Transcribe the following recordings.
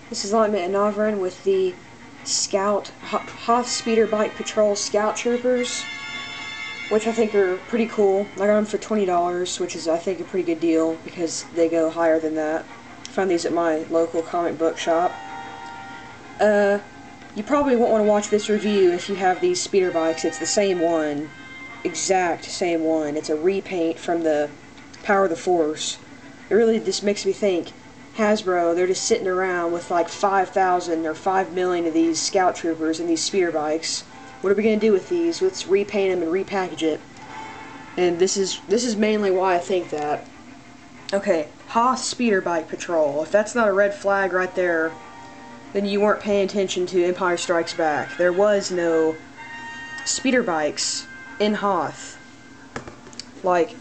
This is Alignment Navran with the Hoth Speeder Bike Patrol Scout Troopers, which I think are pretty cool. I got them for $20, which is, I think, a pretty good deal because they go higher than that. I found these at my local comic book shop. You probably won't want to watch this review if you have these speeder bikes. It's the same one, exact same one. It's a repaint from the Power of the Force. It really just makes me think, Hasbro, they're just sitting around with like 5,000 or 5 million of these Scout Troopers and these speeder bikes. What are we going to do with these? Let's repaint them and repackage it. And this is mainly why I think that. Okay, Hoth Speeder Bike Patrol. If that's not a red flag right there, then you weren't paying attention to Empire Strikes Back. There was no speeder bikes in Hoth, like,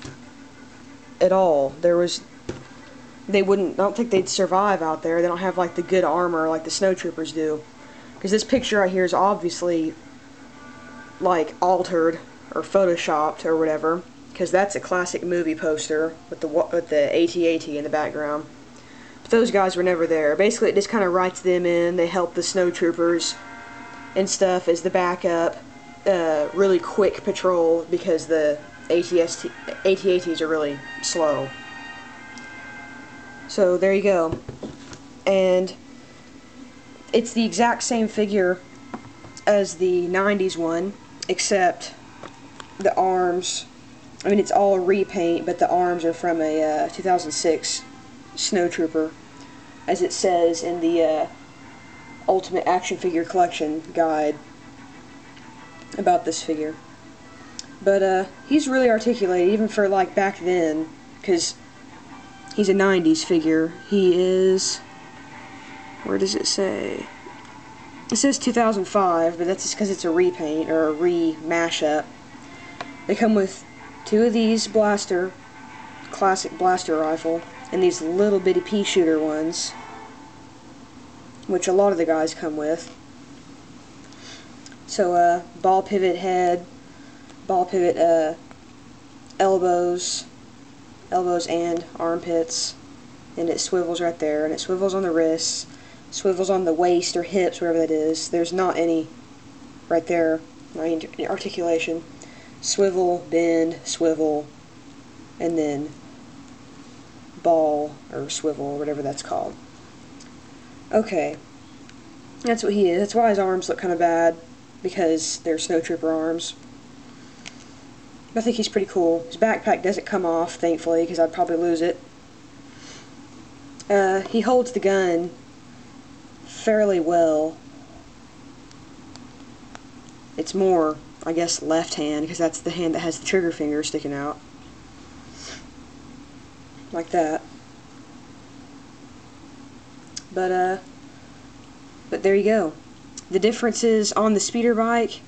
at all. I don't think they'd survive out there. They don't have like the good armor like the snow troopers do. Because this picture right here is obviously like altered or photoshopped or whatever. Because that's a classic movie poster with the AT-AT in the background. But those guys were never there. Basically, it just kind of writes them in. They help the snow troopers and stuff as the backup. Really quick patrol because the AT-ATs are really slow. So there you go. And it's the exact same figure as the 90s one, except the arms, I mean, it's all a repaint, but the arms are from a 2006 Snow Trooper, as it says in the Ultimate Action Figure Collection guide about this figure. But he's really articulated, even for like back then, because he's a 90s figure. He is, where does it say? It says 2005, but that's just because it's a repaint or a re-mashup. They come with two of these classic blaster rifle, and these little bitty pea shooter ones, which a lot of the guys come with. So ball pivot head, ball pivot elbows and armpits, and it swivels right there, and it swivels on the wrists, swivels on the waist or hips, wherever that is. There's not any right there, any articulation. Swivel, bend, swivel, and then ball or swivel, or whatever that's called. Okay, that's what he is. That's why his arms look kind of bad, because they're snow trooper arms. I think he's pretty cool. His backpack doesn't come off, thankfully, because I'd probably lose it. He holds the gun fairly well. It's more, I guess, left hand, because that's the hand that has the trigger finger sticking out. Like that. But there you go. The differences on the speeder bike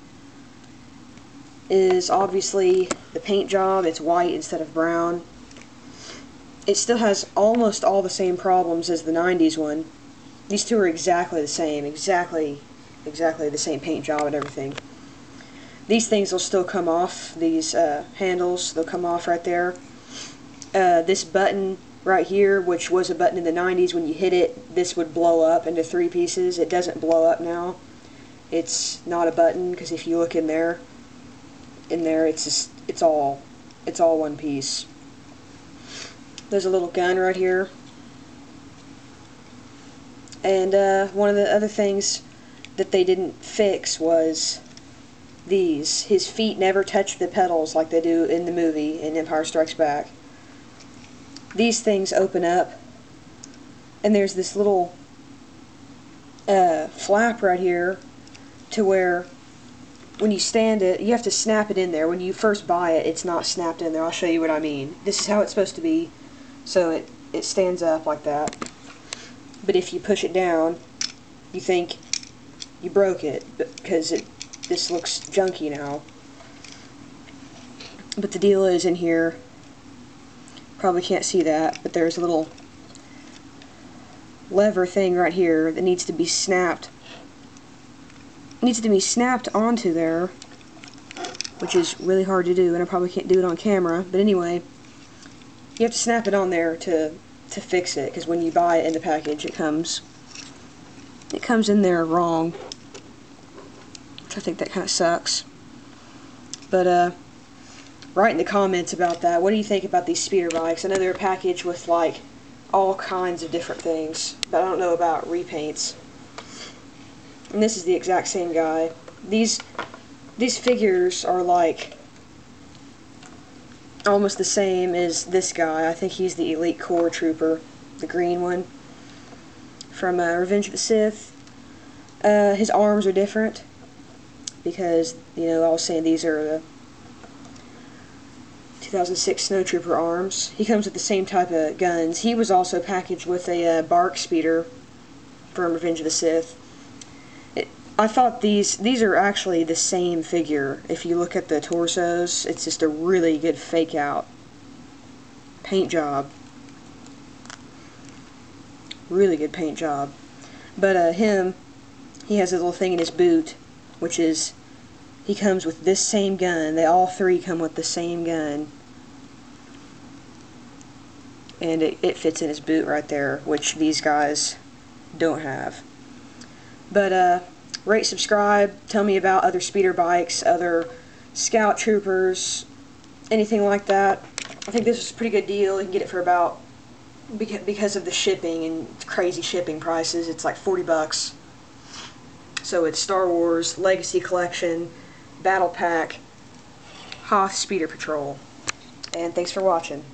is obviously the paint job. It's white instead of brown. It still has almost all the same problems as the 90s one. These two are exactly the same, exactly the same paint job and everything. These things will still come off, these handles, they'll come off right there. This button right here, which was a button in the 90s, when you hit it, this would blow up into 3 pieces. It doesn't blow up now. It's not a button, because if you look in there, it's all one piece. There's a little gun right here. And one of the other things that they didn't fix was these. His feet never touch the pedals like they do in the movie in Empire Strikes Back. These things open up, and there's this little flap right here to where when you stand it, you have to snap it in there. When you first buy it, it's not snapped in there. I'll show you what I mean. This is how it's supposed to be. So it stands up like that. But if you push it down, you think you broke it, because this looks junky now. But the deal is, in here, probably can't see that, but there's a little lever thing right here that needs to be snapped. Needs to be snapped onto there, which is really hard to do, and I probably can't do it on camera. But anyway, you have to snap it on there to fix it, because when you buy it in the package, it comes it comes in there wrong, which I think that kind of sucks. But write in the comments about that. What do you think about these speeder bikes? I know they're packaged with like all kinds of different things, but I don't know about repaints. And this is the exact same guy. These figures are like almost the same as this guy. I think he's the Elite Corps Trooper, the green one from Revenge of the Sith. His arms are different because, you know, I was saying these are the 2006 Snowtrooper arms. He comes with the same type of guns. He was also packaged with a BARC speeder from Revenge of the Sith. I thought these are actually the same figure. If you look at the torsos, it's just a really good fake out paint job. Really good paint job. But he has a little thing in his boot, which is, he comes with this same gun. They all three come with the same gun. And it fits in his boot right there, which these guys don't have. But rate, subscribe, tell me about other speeder bikes, other scout troopers, anything like that. I think this is a pretty good deal. You can get it for about, because of the shipping and crazy shipping prices, it's like 40 bucks. So it's Star Wars Legacy Collection, Battle Pack, Hoth Speeder Patrol. And thanks for watching.